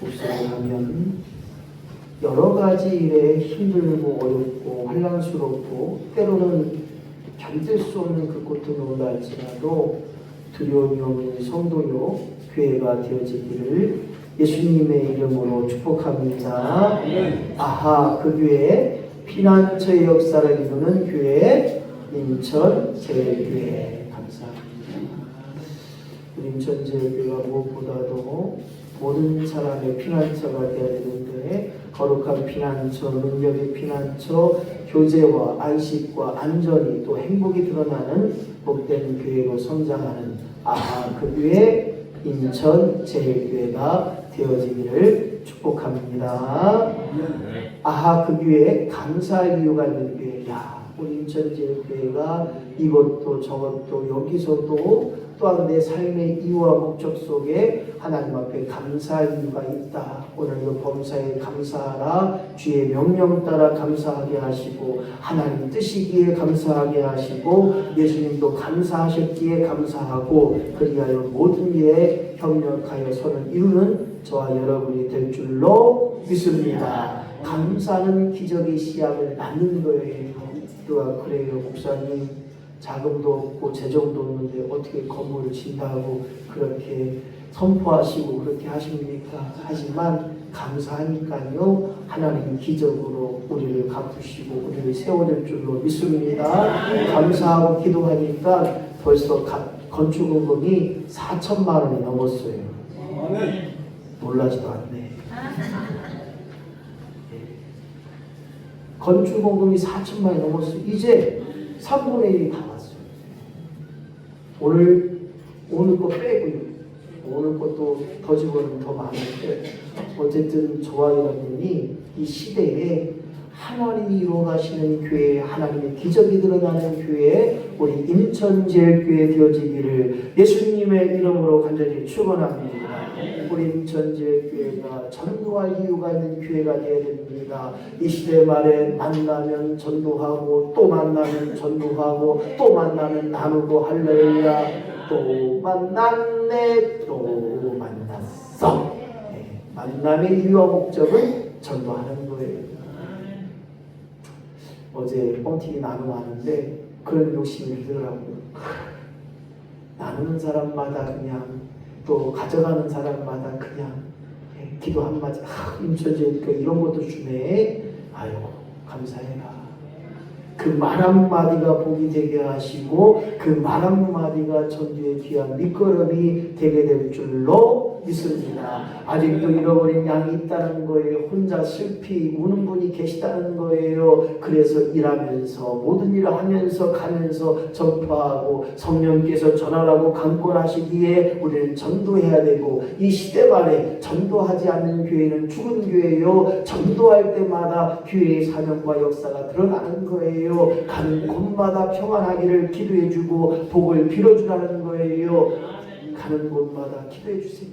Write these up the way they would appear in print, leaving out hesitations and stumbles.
묵상을 하면 여러 가지 일에 힘들고 어렵고 환난스럽고 때로는 견딜 수 없는 그 고통에 올라할지라도 두려움이 없는 성도요 교회가 되어지기를 예수님의 이름으로 축복합니다. 아하, 그 교회 피난처의 역사를 이루는 교회 인천제일교회 감사합니다. 인천제일교회가 무엇보다도 모든 사람의 피난처가 되어야 되는데 거룩한 피난처, 능력의 피난처, 교제와 안식과 안전이 또 행복이 드러나는 복된 교회로 성장하는 아하, 그 교회 인천제일교회가 되어지기를 축복합니다. 아하, 그 교회에 감사할 이유가 있는 교회. 야, 우리 인천제일교회가 이것도 저것도 여기서도 또한 내 삶의 이유와 목적 속에 하나님 앞에 감사할 이유가 있다. 오늘도 범사에 감사하라. 주의 명령 따라 감사하게 하시고 하나님 뜻이기에 감사하게 하시고 예수님도 감사하셨기에 감사하고 그리하여 모든 일에 협력하여 선을 이루는 저와 여러분이 될 줄로 믿습니다. 감사는 기적의 시작을 낳는 거예요. 누가 그래요, 목사님 자금도 없고 재정도 없는데 어떻게 건물을 진다고 그렇게 선포하시고 그렇게 하십니까? 하지만 감사하니까요 하나님 기적으로 우리를 갚으시고 우리를 세워낼 줄로 믿습니다. 감사하고 기도하니까 벌써 건축원금이 4천만 원이 넘었어요. 놀라지도 않네. 건축원금이 4천만 원이 넘었어요. 이제 3분의 1이 다 왔어요. 오늘 거 빼고요. 오늘 것도 더 집어넣으면 더 많은데 어쨌든 저와 여러분이 이 시대에 하나님이 이루어가시는 교회, 하나님의 기적이 드러나는 교회, 우리 인천제일교회 되어지기를 예수님의 이름으로 간절히 축원합니다. 우리 인천제일교회가 전도할 이유가 있는 교회가 되어야 됩니다. 이 시대 말에 만나면 전도하고 또 만나면 전도하고 또 만나면 나누고 할렐루야. 또 만났네 또 만났어. 네, 만남의 이유와 목적은 전도하는 거예요. 어제 뻥튀기 나누고 하는데 그런 욕심이 들더라고요. 나누는 사람마다 그냥 또 가져가는 사람마다 그냥 기도 한마디 인천제일교회 이런 것도 주네. 아이고 감사해라. 그 말 한마디가 복이 되게 하시고 그 말 한마디가 전도의 귀한 밑거름이 되게 될 줄로 믿습니다. 아직도 잃어버린 양이 있다는 거예요. 혼자 슬피 우는 분이 계시다는 거예요. 그래서 일하면서 모든 일을 하면서 가면서 전파하고 성령께서 전하라고 강권하시기에 우리는 전도해야 되고 이 시대 말에 전도하지 않는 교회는 죽은 교회요. 전도할 때마다 교회의 사명과 역사가 드러나는 거예요. 가는 곳마다 평안하기를 기도해주고 복을 빌어주라는 거예요. 가는 곳마다 기도해주세요.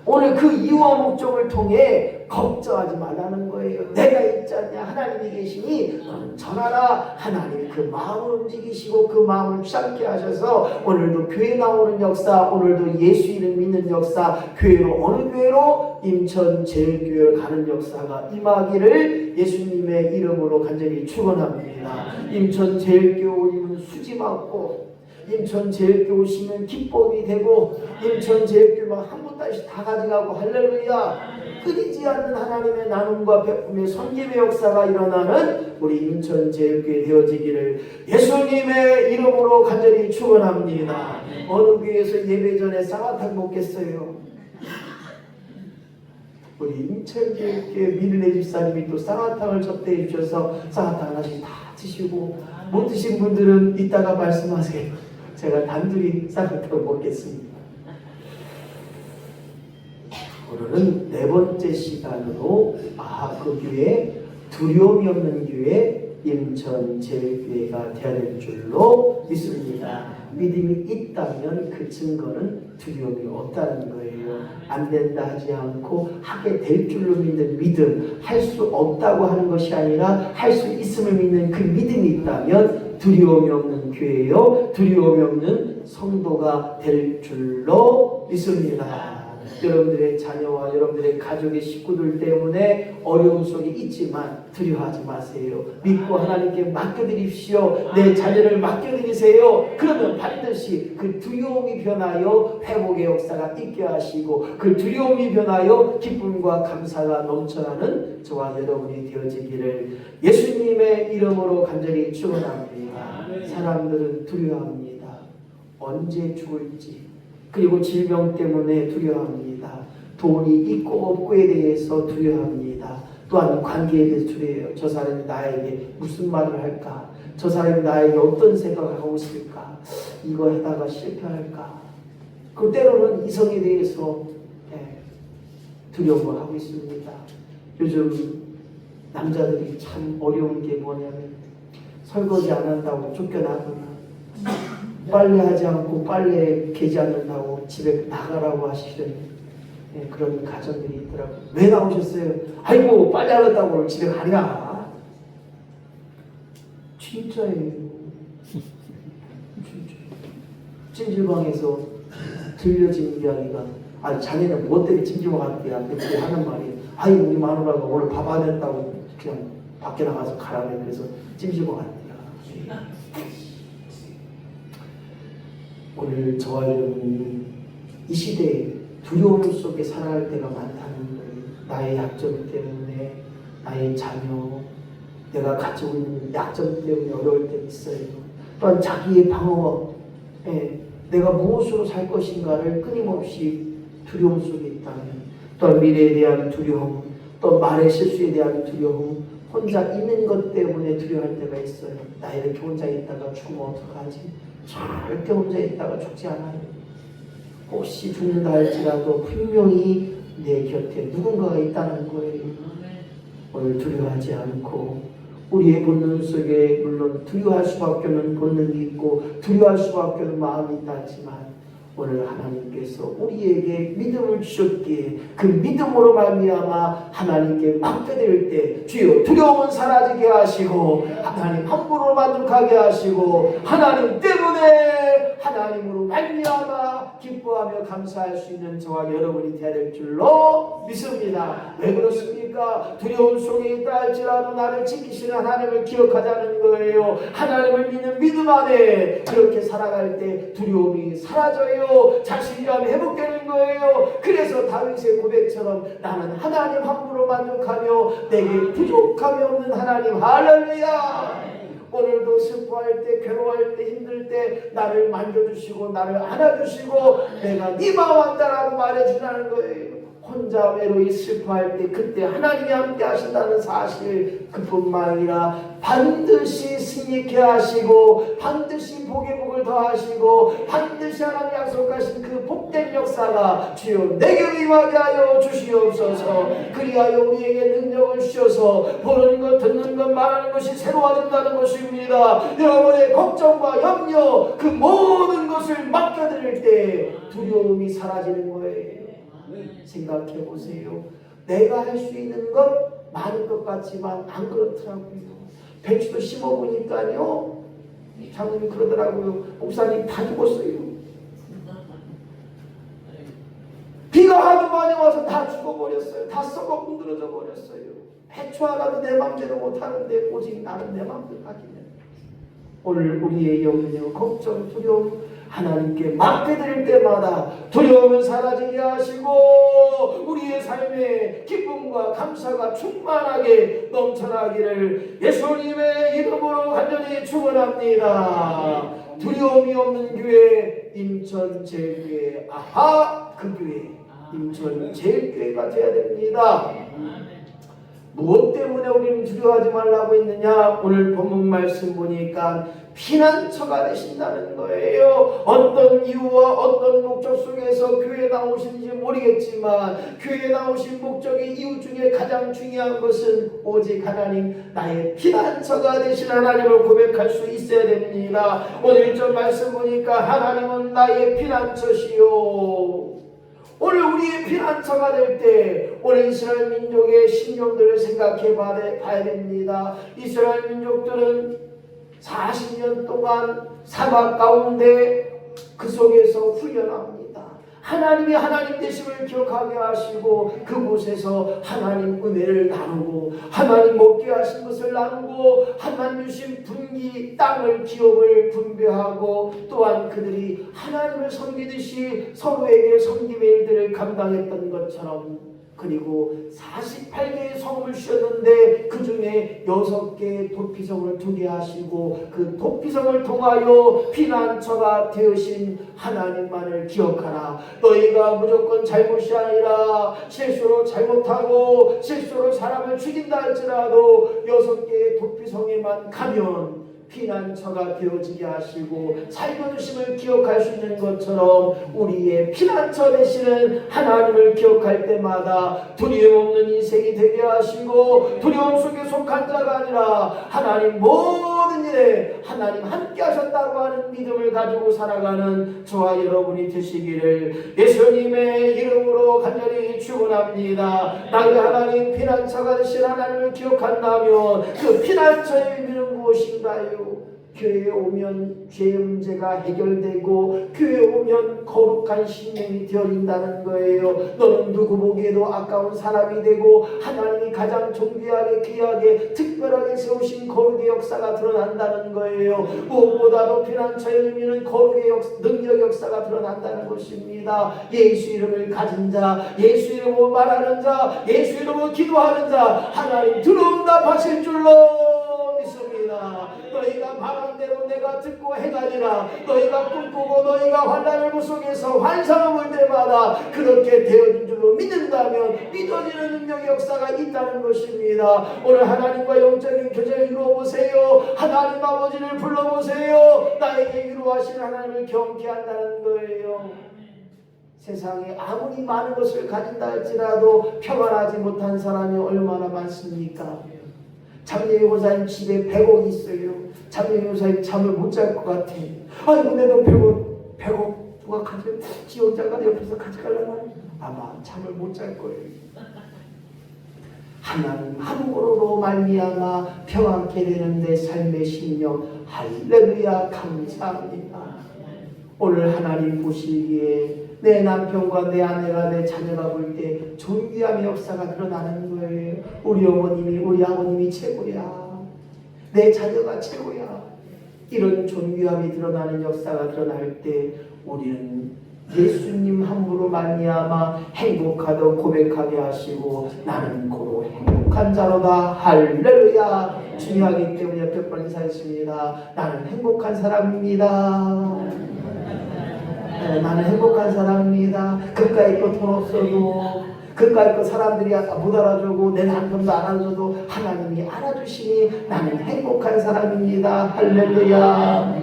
오늘 그 이유와 목적을 통해 걱정하지 말라는 거예요. 내가 있지 않냐 하나님이 계시니 전하라. 하나님이 그 마음을 움직이시고 그 마음을 취하게 하셔서 오늘도 교회 나오는 역사, 오늘도 예수 이름 믿는 역사, 교회로 어느 교회로 인천제일교회를 가는 역사가 임하기를 예수님의 이름으로 간절히 축원합니다. 인천제일교회 오시면 수지 맞고 인천제일교회 오시면 기쁨이 되고 인천제일교회만 한 분단씩 다 가져가고 할렐루야. 끊이지 않는 하나님의 나눔과 베품의 선김의 역사가 일어나는 우리 인천제일교회 되어지기를 예수님의 이름으로 간절히 축원합니다. 어느 교회에서 예배 전에 쌍화탕 먹겠어요? 우리 인천제일교회 미르네 집사님이 또 쌍화탕을 접대해 주셔서 쌍화탕 하나씩 다 드시고 못 드신 분들은 이따가 말씀하세요. 제가 단둘이 쌍화탕을 먹겠습니다. 오늘은 네 번째 시간으로 그 교회 두려움이 없는 교회 인천제일교회가 되어야 될 줄로 믿습니다. 믿음이 있다면 그 증거는 두려움이 없다는 거예요. 안 된다 하지 않고 하게 될 줄로 믿는 믿음, 할 수 없다고 하는 것이 아니라 할 수 있음을 믿는 그 믿음이 있다면 두려움이 없는 교회요, 두려움이 없는 성도가 될 줄로 믿습니다. 여러분들의 자녀와 여러분들의 가족의 식구들 때문에 어려움 속에 있지만 두려워하지 마세요. 믿고 하나님께 맡겨드립시오. 내 자녀를 맡겨드리세요. 그러면 반드시 그 두려움이 변하여 회복의 역사가 있게 하시고 그 두려움이 변하여 기쁨과 감사가 넘쳐나는 저와 여러분이 되어지기를 예수님의 이름으로 간절히 축원합니다. 사람들은 두려워합니다. 언제 죽을지, 그리고 질병 때문에 두려워합니다. 돈이 있고 없고에 대해서 두려워합니다. 또한 관계에 대해서 두려워해요. 저 사람이 나에게 무슨 말을 할까? 저 사람이 나에게 어떤 생각을 하고 있을까? 이거 하다가 실패할까? 그 때로는 이성에 대해서 두려움을 하고 있습니다. 요즘 남자들이 참 어려운 게 뭐냐면 설거지 안 한다고 쫓겨나거나 빨래하지 않고 빨래 개지 않는다고 집에 나가라고 하시는 그런 가정들이 있더라고요. 왜 나오셨어요? 아이고 빨래 안 한다고 집에 가냐? 진짜예요. 진짜. 찜질방에서 들려진 이야기가 자네는 뭐 때문에 찜질방 갔대야? 그렇게 하는 말이 아이고 우리 마누라가 오늘 밥 안 했다고 그냥 밖에 나가서 가라며 그래서 찜질방 갔대야. 오늘 저와 여러분이 이 시대에 두려움 속에 살아갈 때가 많다는 거예요. 나의 약점 때문에, 나의 자녀, 내가 가지고 있는 약점 때문에 어려울 때 있어요. 또한 자기의 방어, 내가 무엇으로 살 것인가를 끊임없이 두려움 속에 있다면, 또한 미래에 대한 두려움, 또 말의 실수에 대한 두려움, 혼자 있는 것 때문에 두려워할 때가 있어요. 나 이렇게 혼자 있다가 죽으면 어떡하지? 절대 혼자 있다가 죽지 않아요. 혹시 죽는다 할지라도 분명히 내 곁에 누군가가 있다는 거예요. 오늘 두려워하지 않고 우리의 본능 속에 물론 두려워할 수밖에 없는 본능이 있고 두려워할 수밖에 없는 마음이 있다지만 오늘 하나님께서 우리에게 믿음을 주셨기에 그 믿음으로 말미암아 하나님께 맡겨드릴 때 주여 두려움은 사라지게 하시고 하나님 함부로 만족하게 하시고 하나님 때문에 하나님으로 말미암아 기뻐하며 감사할 수 있는 저와 여러분이 되어야 될 줄로 믿습니다. 왜 그렇습니까? 두려움 속에 있다 할지라도 나를 지키시는 하나님을 기억하자는 거예요. 하나님을 믿는 믿음 안에 그렇게 살아갈 때 두려움이 사라져요. 자신감 회복되는 거예요. 그래서 다윗의 고백처럼 나는 하나님 함부로 만족하며 내게 부족함이 없는 하나님 할렐루야. 오늘도 슬퍼할 때 괴로워할 때 힘들 때 나를 만져주시고 나를 안아주시고 내가 네 마음 안다라고 말해주라는 거예요. 혼자 외로이 슬퍼할 때 그때 하나님이 함께 하신다는 사실 그뿐만 아니라 반드시 승리케 하시고 반드시 복의 복을 더하시고 반드시 하나님 약속하신 그 복된 역사가 주여 내게 임하게 하여 주시옵소서. 그리하여 우리에게 능력을 주셔서 보는 것 듣는 것 말하는 것이 새로워진다는 것입니다. 여러분의 걱정과 염려 그 모든 것을 맡겨드릴 때 두려움이 사라지는 거예요. 생각해 보세요. 내가 할 수 있는 것 많은 것 같지만 안 그렇더라고요. 배추도 심어보니까요 장모님 그러더라고요. 목사님 다 죽었어요. 비가 하도 많이 와서 다 죽어버렸어요. 다 썩어 문드러져 버렸어요. 배추 하나도 내 맘대로 못하는데 오직 나는 내 맘대로 하기는. 오늘 우리의 염려, 걱정, 두려움 하나님께 맡겨드릴 때마다 두려움은 사라지게 하시고 우리의 삶에 기쁨과 감사가 충만하게 넘쳐나기를 예수님의 이름으로 간절히 축원합니다. 두려움이 없는 교회 인천 제일교회 그 교회 인천 제일교회가 되어야 됩니다. 무엇 때문에 우리는 두려워하지 말라고 했느냐? 오늘 본문 말씀 보니까 피난처가 되신다는 거예요. 어떤 이유와 어떤 목적 속에서 교회에 나오시는지 모르겠지만 교회에 나오신 목적의 이유 중에 가장 중요한 것은 오직 하나님 나의 피난처가 되신 하나님을 고백할 수 있어야 됩니다. 오늘 1절 말씀 보니까 하나님은 나의 피난처시요. 오늘 우리의 피난처가 될 때 오늘 이스라엘 민족의 신령들을 생각해 봐야 됩니다. 이스라엘 민족들은 40년 동안 사막 가운데 그 속에서 훈련합니다. 하나님이 하나님 되심을 기억하게 하시고 그곳에서 하나님 은혜를 나누고 하나님 먹게 하신 것을 나누고 하나님 주신 분기 땅을 기업을 분배하고 또한 그들이 하나님을 섬기듯이 서로에게 섬김의 일들을 감당했던 것처럼 그리고 48개의 성읍을 주셨는데 그 중에 6개의 도피성을 두게 하시고 그 도피성을 통하여 피난처가 되으신 하나님만을 기억하라. 너희가 무조건 잘못이 아니라 실수로 잘못하고 실수로 사람을 죽인다 할지라도 6개의 도피성에만 가면 피난처가 되어지게 하시고 살려주심을 기억할 수 있는 것처럼 우리의 피난처 되시는 하나님을 기억할 때마다 두려움 없는 인생이 되게 하시고 두려움 속에 속한 자가 아니라 하나님 모든 일에 하나님 함께 하셨다고 하는 믿음을 가지고 살아가는 저와 여러분이 되시기를 예수님의 이름으로 간절히 축원합니다. 나의 하나님 피난처가 되신 하나님을 기억한다면 그 피난처의 의미는 무엇인가요? 교회에 오면 죄 문제가 해결되고 교회에 오면 거룩한 신령이 되어진다는 거예요. 너는 누구 보기에도 아까운 사람이 되고 하나님이 가장 존귀하게 귀하게 특별하게 세우신 거룩의 역사가 드러난다는 거예요. 무엇보다도 피난처의 의미는 거룩의 능력 역사가 드러난다는 것입니다. 예수 이름을 가진 자, 예수 이름으로 말하는 자, 예수 이름으로 기도하는 자 하나님 들어응답하실 줄로 믿습니다. 너희가 말한 대로 내가 듣고 행하리라. 너희가 꿈꾸고 너희가 환난을 그 속에서 환상을 볼 때마다 그렇게 되어진 줄로 믿는다면 믿어지는 능력의 역사가 있다는 것입니다. 오늘 하나님과 영적인 교제를 이루어보세요. 하나님 아버지를 불러보세요. 나에게 위로하신 하나님을 경계한다는 거예요. 세상에 아무리 많은 것을 가진다 할지라도 평안하지 못한 사람이 얼마나 많습니까? 장례 요사님 집에 100억 있어요. 장례 요사님 잠을 못 잘 것 같아. 아이고 내가 100억 누가 가져 지원자가 옆에서 가져가려나? 아마 잠을 못 잘 거예요. 하나님 함으로로 말미암아 평안케 되는 내 삶의 심령 할렐루야 감사합니다. 오늘 하나님 보시기에 내 남편과 내 아내가 내 자녀가 볼 때 존귀함의 역사가 드러나는 거예요. 우리 어머님이 우리 아버님이 최고야. 내 자녀가 최고야. 이런 존귀함이 드러나는 역사가 드러날 때 우리는 예수님 함으로 말미암아 행복하다 고백하게 하시고 나는 고로 행복한 자로다 할렐루야. 중요하기 때문에 몇 번 인사했습니다. 나는 행복한 사람입니다. 나는 행복한 사람입니다. 그까이 거 돈 없어도 그까이 거 사람들이 못 알아주고 내 남편도 안 알아줘도 하나님이 알아주시니 나는 행복한 사람입니다. 할렐루야.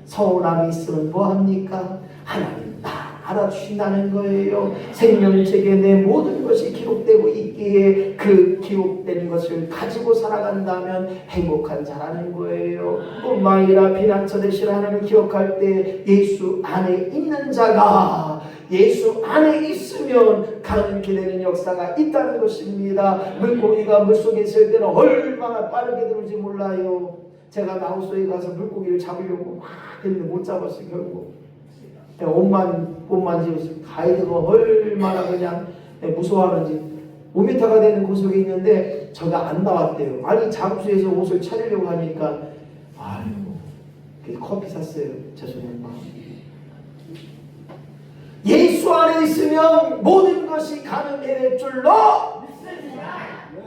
서운함이 있으면 뭐합니까? 하나님 나 알아주신다는 거예요. 생명책에 내 모든 것이 기록되고 있기에 그 기록된 것을 가지고 살아간다면 행복한 자라는 거예요. 뿐만 아니라 피난처 되신 하나님을 기억할 때 예수 안에 있는 자가 예수 안에 있으면 가능케 되는 역사가 있다는 것입니다. 물고기가 물속에 있을 때는 얼마나 빠르게 들어올지 몰라요. 제가 나우소에 가서 물고기를 잡으려고 막 했는데 못 잡았어요. 결국 옷만 지었어요. 가이드가 얼마나 그냥 무서워하는지 5m가 되는 고속에 있는데 저가 안 나왔대요. 아니 잠수해서 옷을 차리려고 하니까 아이고 커피 샀어요. 죄송합니다. 예수 안에 있으면 모든 것이 가능해 될 줄로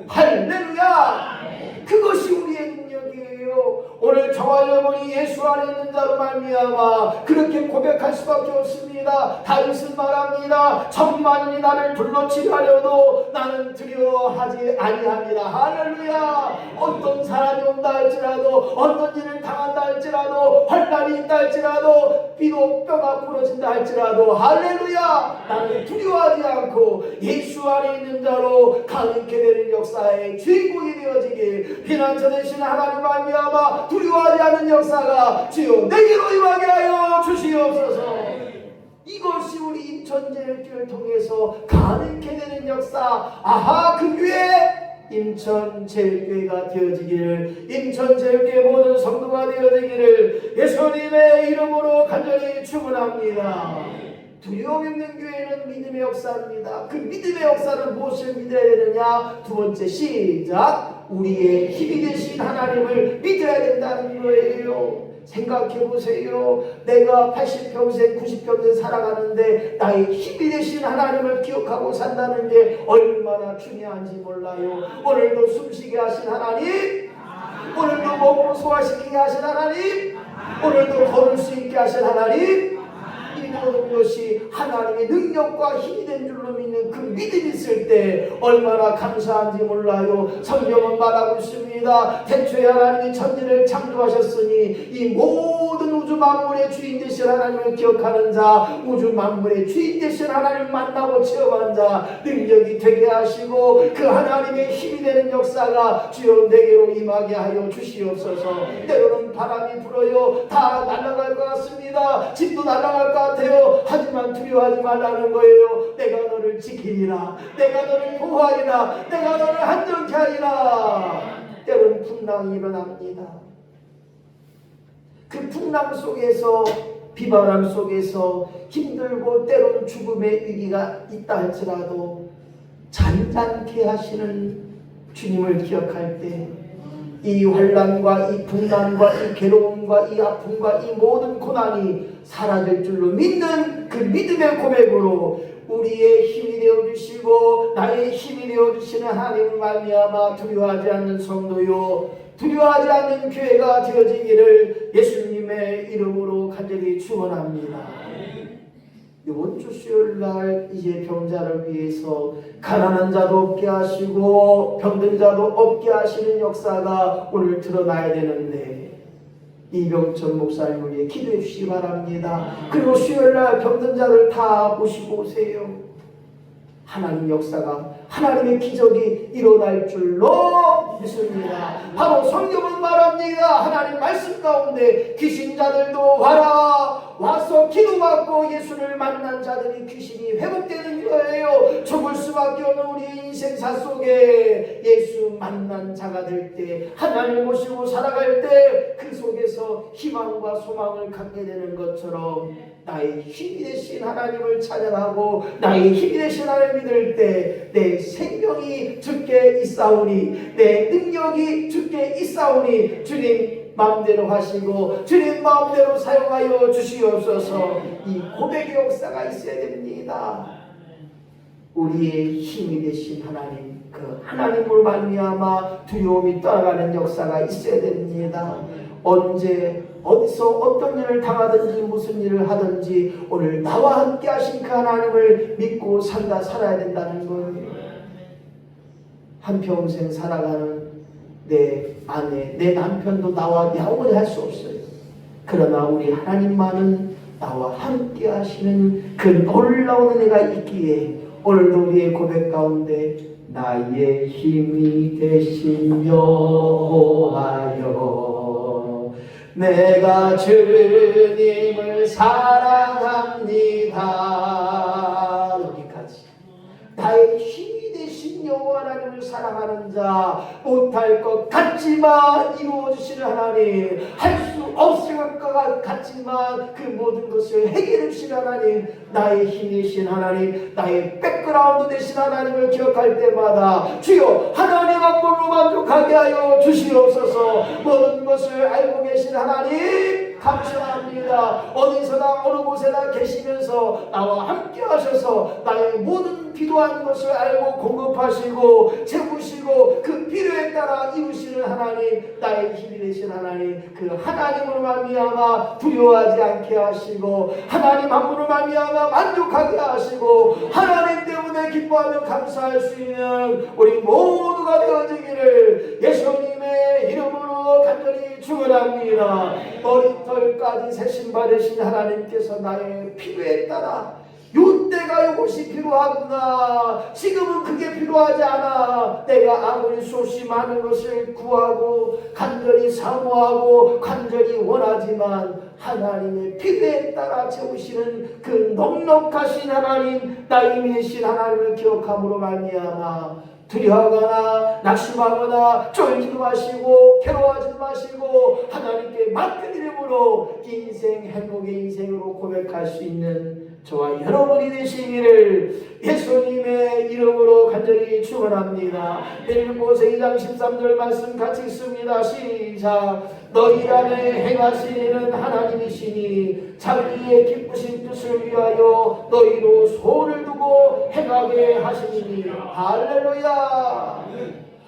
할렐루야. 그것이 우리의 능력이에요. 오늘 저와 여러분이 예수 안에 있는 자로 말미암아 그렇게 고백할 수밖에 없습니다. 다윗은 말합니다. 천만인이 나를 둘러치려 하려도 나는 두려워하지 아니합니다. 할렐루야. 어떤 사람이 온다 할지라도 어떤 일을 당한다 할지라도 환난이 있다 할지라도 비록 뼈가 부러진다 할지라도 할렐루야. 나는 두려워하지 않고 예수 안에 있는 자로 가능케 되는 역사의 주인공이 되어지길 피난처 되신 하나님 말미암아 두려워하지 않는 역사가 주여 내게로 임하게 하여 주시옵소서. 이것이 우리 인천제일교회를 통해서 가능케 되는 역사. 아하 그 교회 인천제일교회가 되어지기를 인천제일교회 모든 성도가 되어지기를 예수님의 이름으로 간절히 축원합니다. 두려움 없는 교회는 믿음의 역사입니다. 그 믿음의 역사는 무엇을 믿어야 되느냐? 두 번째, 시작. 우리의 힘이 되신 하나님을 믿어야 된다는 거예요. 생각해 보세요. 내가 80평생 90평생 살아가는데 나의 힘이 되신 하나님을 기억하고 산다는 게 얼마나 중요한지 몰라요. 오늘도 숨쉬게 하신 하나님, 오늘도 먹고 소화시키게 하신 하나님, 오늘도 걸을 수 있게 하신 하나님, 이 모든 것이 하나님의 능력과 힘이 된 줄로 믿는 그 믿음이 있을 때 얼마나 감사한지 몰라요. 성경은 말하고 있습니다. 태초에 하나님이 천지를 창조하셨으니 이 모든 우주 만물의 주인 되신 하나님을 기억하는 자, 우주 만물의 주인 되신 하나님을 만나고 체험한 자, 능력이 되게 하시고 그 하나님의 힘이 되는 역사가 주여 내게로 임하게 하여 주시옵소서. 때로는 바람이 불어요. 다 날아갈 것 같습니다. 집도 날아갈 것 같아요. 하지만 두려워하지 말라는 거예요. 내가 너를 지키리라, 내가 너를 보호하리라, 내가 너를 안전케 하리라. 때로는 풍랑이 일어납니다. 그 풍랑 속에서, 비바람 속에서 힘들고 때로는 죽음의 위기가 있다 할지라도 잔잔케 하시는 주님을 기억할 때 이 환난과 이 풍랑과 이 괴로움과 이 아픔과 이 모든 고난이 사라질 줄로 믿는 그 믿음의 고백으로 우리의 힘이 되어주시고 나의 힘이 되어주시는 하나님을 말미암아 두려워하지 않는 성도요, 두려워하지 않는 교회가 되어지기를 예수님의 이름으로 간절히 축원합니다. 이번 주 수요일날 이제 병자를 위해서 가난한 자도 없게 하시고 병든 자도 없게 하시는 역사가 오늘 드러나야 되는데 이병천 목사님을 위해 기도해 주시기 바랍니다. 그리고 수요일날 병든 자들 다 모시고 오세요. 하나님 역사가, 하나님의 기적이 일어날 줄로 믿습니다. 바로 성경은 말합니다. 하나님 말씀 가운데 귀신 자들도 와서 기도받고 예수를 만난 자들이 귀신이 회복되는 거예요. 죽을 수밖에 없는 우리 인생사 속에 예수 만난 자가 될 때, 하나님을 모시고 살아갈 때 그 속에서 희망과 소망을 갖게 되는 것처럼 나의 힘이 되신 하나님을 찬양하고 나의 힘이 되신 하나님을 믿을 때 내 생명이 주께 있사오니, 내 능력이 주께 있사오니 주님 마음대로 하시고 주님 마음대로 사용하여 주시옵소서. 이 고백의 역사가 있어야 됩니다. 우리의 힘이 되신 하나님, 그 하나님으로 말미암아 두려움이 떠나가는 역사가 있어야 됩니다. 언제 어디서 어떤 일을 당하든지 무슨 일을 하든지 오늘 나와 함께 하신 그 하나님을 믿고 살아야 된다는 거예요. 한평생 살아가는 내 아내, 내 남편도 나와 영원히 할 수 없어요. 그러나 우리 하나님만은 나와 함께 하시는 그 놀라운 은혜가 있기에 오늘도 우리의 고백 가운데 나의 힘이 되신 여호와여, 내가 주님을 사랑합니다. 여기까지. 나의 힘이 되신 여호와 하나님을 사랑하는 자, 못할 것 같지만 이루어주시는 하나님, 할 수 없을 것 같지만 그 모든 것을 해결해 주시는 하나님, 나의 힘이 되신 하나님, 나의 백그라운드 되신 하나님을 기억할 때마다 주여 하나님 한 분으로 만족하게 하여 주시옵소서. 모든 것을 알고 계신 하나님 감사합니다. 어디서나 어느 곳에나 계시면서 나와 함께 하셔서 나의 모든 필요한 것을 알고 공급하시고 채우시고 그 필요에 따라 이루시는 하나님, 나의 힘이 되신 하나님, 그 하나님으로 말미암아 두려워하지 않게 하시고 하나님 한 분으로 말미암아 만족하게 하시고 하나님 때문에 기뻐하며 감사할 수 있는 우리 모두가 되어지기를 예수님의 이름으로 간절히 축원합니다. 머리털까지 새 신발 되신 하나님께서 나의 필요에 따라 요때가 이것이 필요하구나, 지금은 그게 필요하지 않아, 내가 아무리 수없이 많은 것을 구하고 간절히 사모하고 간절히 원하지만 하나님의 필요에 따라 채우시는 그 넉넉하신 하나님, 나의 힘이 되신 하나님을 기억함으로 말미암아 두려워하거나 낙심하거나 쫄지도 마시고 괴로워하지도 마시고 하나님께 맡겨드림으로 인생 행복의 인생으로 고백할 수 있는 저와 여러분이 되시기를 예수님의 이름으로 간절히 축원합니다. 빌립보서 2장 13절 말씀 같이 읽습니다. 시작. 너희 안에 행하신 이는 하나님이시니 자기의 기쁘신 뜻을 위하여 너희로 소원을 두고 행하게 하시니 할렐루야.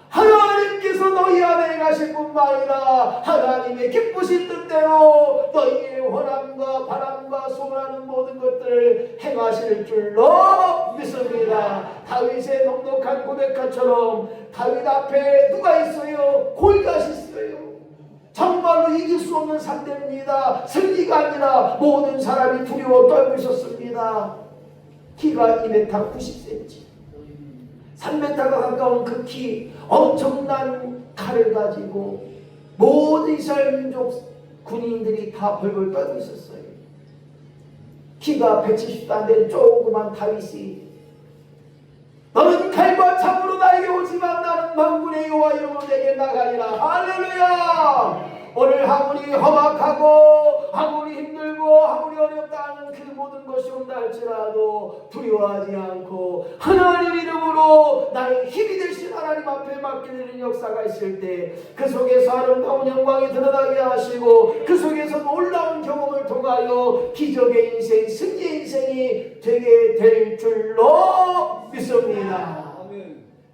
하나님께서 너희 안에 행하실 뿐만 아니라 하나님의 기쁘신 뜻대로 너희의 원함과 바람과 소원하는 모든 것들을 행하실 줄로 믿습니다. 다윗의 넉넉한 고백처럼 다윗 앞에 누가 있어요? 골리앗이 있어요. 정말로 이길 수 없는 상대입니다. 승리가 아니라 모든 사람이 두려워 떨고 있었습니다. 키가 2m 90cm 3m가 가까운 그 키, 엄청난 칼을 가지고 모든 이스라엘 민족 군인들이 다 벌벌 떨고 있었어요. 키가 170도 안 되는 조그만 다윗이 너는 칼과 창으로 나에게 오지만 나는 만군의 여호와 이름으로 내게 나가리라. 할렐루야. 오늘 아무리 험악하고 아무리 힘들고 아무리 어렵다는 그 모든 것이 온다 할지라도 두려워하지 않고 하나님 이름으로 나의 힘이 되신 하나님 앞에 맡겨드리는 역사가 있을 때 그 속에서 아름다운 영광이 드러나게 하시고 그 속에서 놀라운 경험을 통하여 기적의 인생, 승리의 인생이 되게 될 줄로 믿습니다.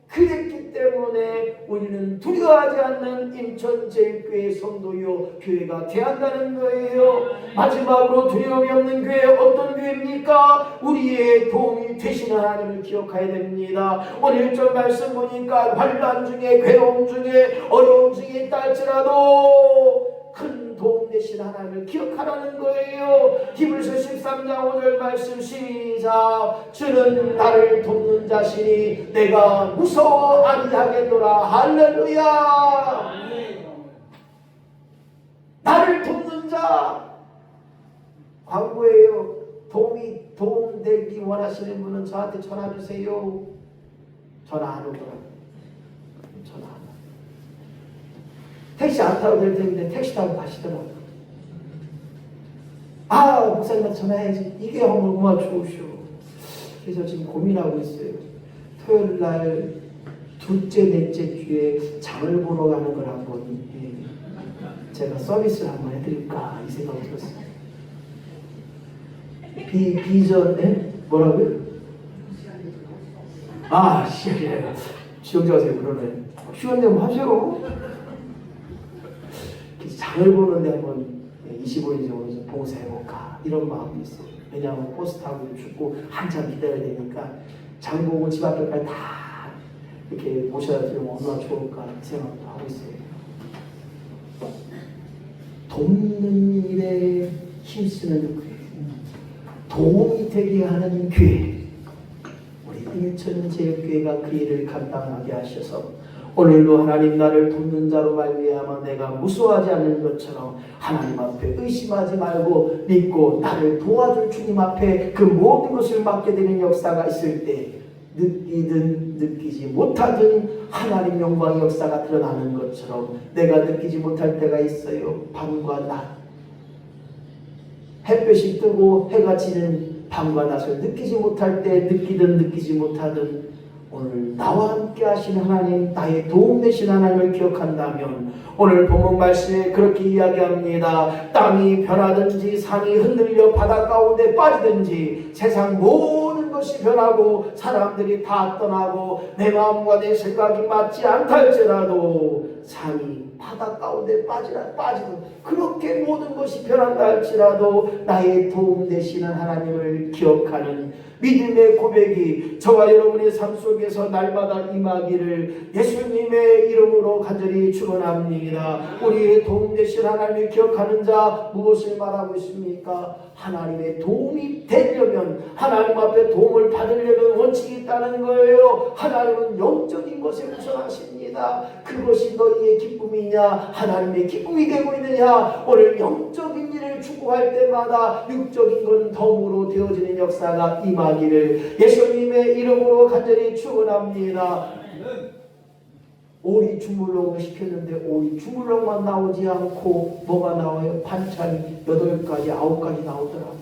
그랬기 때문에 우리는 두려워하지 않는 인천제일교회 성도요 교회가 되어야 한다는 거예요. 마지막으로 두려움이 없는 교회 어떤 교회입니까? 우리의 도움이 되시는 하나님을 기억해야 됩니다. 오늘 1절 말씀 보니까 환난 중에 괴로움 중에 어려움 중에 있다 할지라도 큰 도움 되신 하나님을 기억하라는 거예요. 히브리서 13장 5절 말씀 시작. 주는 나를 돕는 자시니 내가 무서워 아니하겠노라. 할렐루야. 나를 돕는 자. 광고예요. 도움 되기 원하시는 분은 저한테 전화 주세요. 전화 안 오더라고요. 전화 안 오더라고요. 택시 안 타고 될 텐데 택시 타고 가시더라고요. 아, 목사님한테 전화해야지. 이게 얼마나 좋으셔. 그래서 지금 고민하고 있어요. 토요일 날 둘째, 넷째 주에 장을 보러 가는 걸 한번 제가 서비스를 한번 해드릴까 이 생각이 들었어요. 비전에 뭐라고요? 아, 시작이에요. 지역자세요 그러네. 쉬운데 뭐 하죠? 장을 보는데 한번 25일 정도 봉사해볼까 이런 마음이 있어요. 왜냐하면 버스 타고 춥고 한참 기다려야 되니까 장 보고 집 앞에까지 다 이렇게 모셔다 드리면 얼마나 좋을까 생각도 하고 있어요. 돕는 일에 힘쓰는 교회, 도움이 되게 하는 교회, 우리 인천제일교회가 그 일을 감당하게 하셔서 오늘도 하나님 나를 돕는 자로 말미암아 내가 무서워하지 않는 것처럼 하나님 앞에 의심하지 말고 믿고 나를 도와줄 주님 앞에 그 모든 것을 맡겨드리는 역사가 있을 때 느끼든 느끼지 못하든 하나님 영광의 역사가 드러나는 것처럼 내가 느끼지 못할 때가 있어요. 밤과 낮, 햇볕이 뜨고 해가 지는 밤과 낮을 느끼지 못할 때 느끼든 느끼지 못하든 오늘 나와 함께 하신 하나님, 나의 도움 되신 하나님을 기억한다면 오늘 본문 말씀에 그렇게 이야기합니다. 땅이 변하든지 산이 흔들려 바다 가운데 빠지든지 세상 모든 것이 변하고 사람들이 다 떠나고 내 마음과 내 생각이 맞지 않다 할지라도 산이 바다 가운데 빠지고 그렇게 모든 것이 변한다 할지라도 나의 도움 되시는 하나님을 기억하는 믿음의 고백이 저와 여러분의 삶 속에서 날마다 임하기를 예수님의 이름으로 간절히 축원합니다. 우리의 도움 되신 하나님을 기억하는 자 무엇을 말하고 있습니까? 하나님의 도움이 되려면 하나님 앞에 도움을 받으려면 원칙이 있다는 거예요. 하나님은 영적인 것에 우선하십니다. 그것이 너희의 기쁨이냐 하나님의 기쁨이 되고 있느냐. 오늘 영적인 일을 추구할 때마다 육적인 건 덤으로 되어지는 역사가 임하기를 예수님의 이름으로 간절히 축원합니다. 오리 주물럭을 시켰는데 오리 주물럭만 나오지 않고 뭐가 나와요? 반찬이 8가지, 9가지 나오더라고요.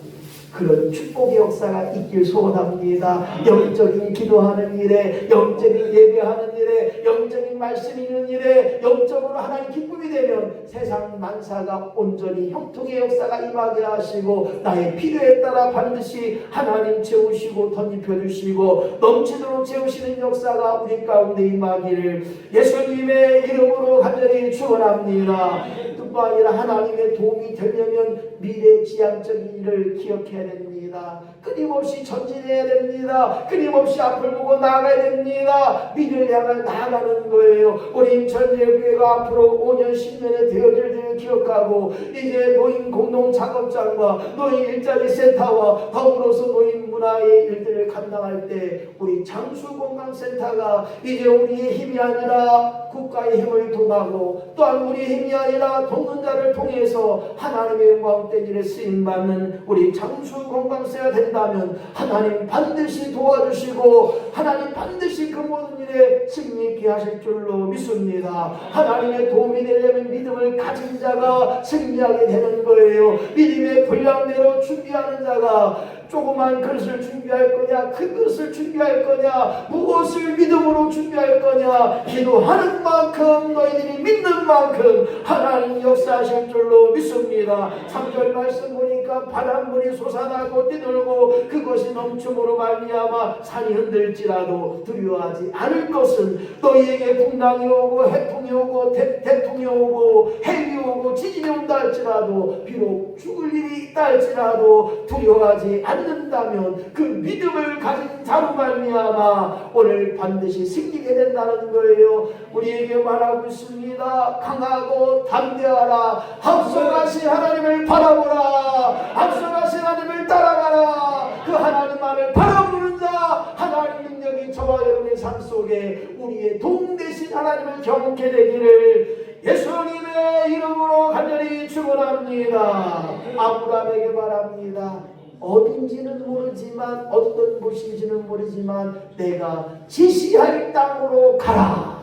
그런 축복의 역사가 있길 소원합니다. 영적인 기도하는 일에, 영적인 예배하는 일에, 영적인 말씀 읽는 일에, 영적으로 하나님 기쁨이 되면 세상 만사가 온전히 형통의 역사가 임하게 하시고 나의 필요에 따라 반드시 하나님 채우시고 덧입혀주시고 넘치도록 채우시는 역사가 우리 가운데 임하기를 예수님의 이름으로 간절히 축원합니다. 뿐만 아니라 하나님의 도움이 되려면 미래 지향적인 일을 기억해야 됩니다. 끊임없이 전진해야 됩니다. 끊임없이 앞을 보고 나아가야 됩니다. 미래를 향해 나아가는 거예요. 우리 인천제일교회가 앞으로 5년 10년에 되어질 일을 기억하고 이제 노인 공동 작업장과 노인 일자리 센터와 더불어서 노인 문화의 일들을 감당할 때 우리 장수건강센터가 이제 우리의 힘이 아니라 국가의 힘을 통하고 또한 우리의 힘이 아니라 돕는 자를 통해서 하나님의 영광된 일에 쓰임받는 우리 장수건강센터가 된다면 하나님 반드시 도와주시고 하나님 반드시 그 모든 일에 승리 있게 하실 줄로 믿습니다. 하나님의 도움이 되려면 믿음을 가진 자가 승리하게 되는 거예요. 믿음의 분량대로 준비하는 자가 조그만 그릇을 준비할 거냐, 큰 그릇을 준비할 거냐, 무엇을 믿음으로 준비할 거냐, 기도하는 만큼 너희들이 믿는 만큼 하나님 역사하실 줄로 믿습니다. 3절 말씀 보니까 바람불이 솟아나고 뛰놀고 그것이 넘침으로 말미암아 산이 흔들지라도 두려워하지 않을 것은 너희에게 풍랑이 오고 해풍이 오고 대풍이 오고 해이 오고 지진이 온다 할지라도 비록 죽을 일이 있다 할지라도 두려워하지 않는다면 그 믿음을 가진 자로 말미암아 오늘 반드시 생기게 된다는 거예요. 우리에게 말하고 있습니다. 강하고 담대하라. 앞서가신 하나님을 바라보라. 앞서가신 하나님을 따라가라. 그 하나님만을 바라보는 자 하나님 능력이 저와 여러분의 삶 속에 우리의 도움 되신 하나님을 경험하게 되기를 예수님의 이름으로 간절히 축원합니다. 아브라함에게 말합니다. 어딘지는 모르지만 어떤 곳인지는 모르지만 내가 지시할 땅으로 가라.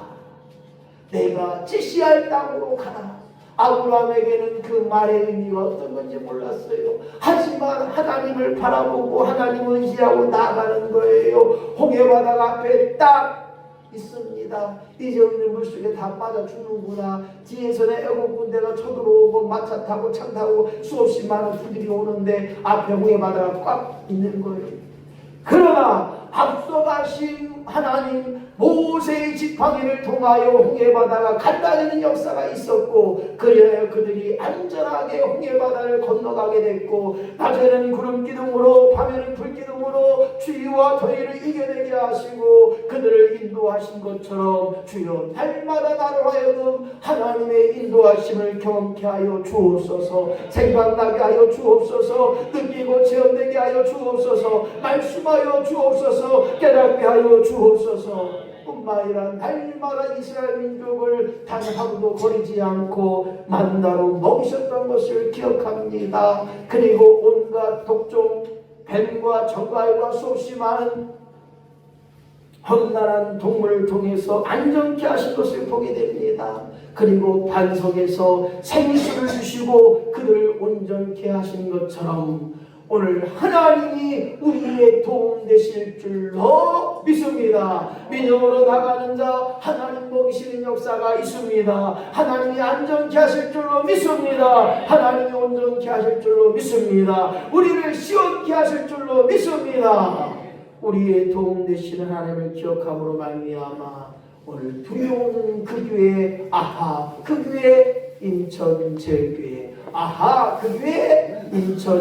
내가 지시할 땅으로 가라. 아브라함에게는 그 말의 의미가 어떤 건지 몰랐어요. 하지만 하나님을 바라보고 하나님을 의지하고 나아가는 거예요. 홍해바다 앞에 딱 있습니다. 이제 있는 물속에 다 빠져 죽는구나. 뒤에서는 애국 군대가 쳐들어오고 마차 타고 창 타고 수없이 많은 부들이 오는데 앞에 홍해바다가 꽉 있는 거예요. 그러나 앞서가신 하나님 모세의 지팡이를 통하여 홍해바다가 갈라지는 역사가 있었고 그래야 그들이 안전하게 홍해바다를 건너가게 됐고 낮에는 구름기둥으로 밤에는 불기둥으로 추위와 더위를 이겨내게 하시고 그들을 인도하신 것처럼 주여 날마다 나를 하여금 하나님의 인도하심을 경험케 하여 주옵소서. 생각나게 하여 주옵소서. 느끼고 체험되게 하여 주옵소서. 말씀하여 주옵소서. 깨닫게 하여 주옵소서. 뿐만 아니라 날마다 이스라엘 민족을 단 하루도 버리지 않고 만나로 먹이셨던 것을 기억합니다. 그리고 온갖 독종 뱀과 정갈과 수없이 많은 험난한 동물을 통해서 안정케 하신 것을 보게 됩니다. 그리고 반석에서 생수를 주시고 그들을 온전케 하신 것처럼 오늘 하나님이 우리의 도움 되실 줄로 믿습니다. 믿음으로 나가는 자 하나님 먹이시는 역사가 있습니다. 하나님이 안전케 하실 줄로 믿습니다. 하나님이 온전케 하실 줄로 믿습니다. 우리를 시원케 하실 줄로 믿습니다. 우리의 도움 되시는 하나님을 기억함으로 말미암아 오늘 두려운 그 교회 아하 그 교회 인천제일교회 아하 그 교회 인천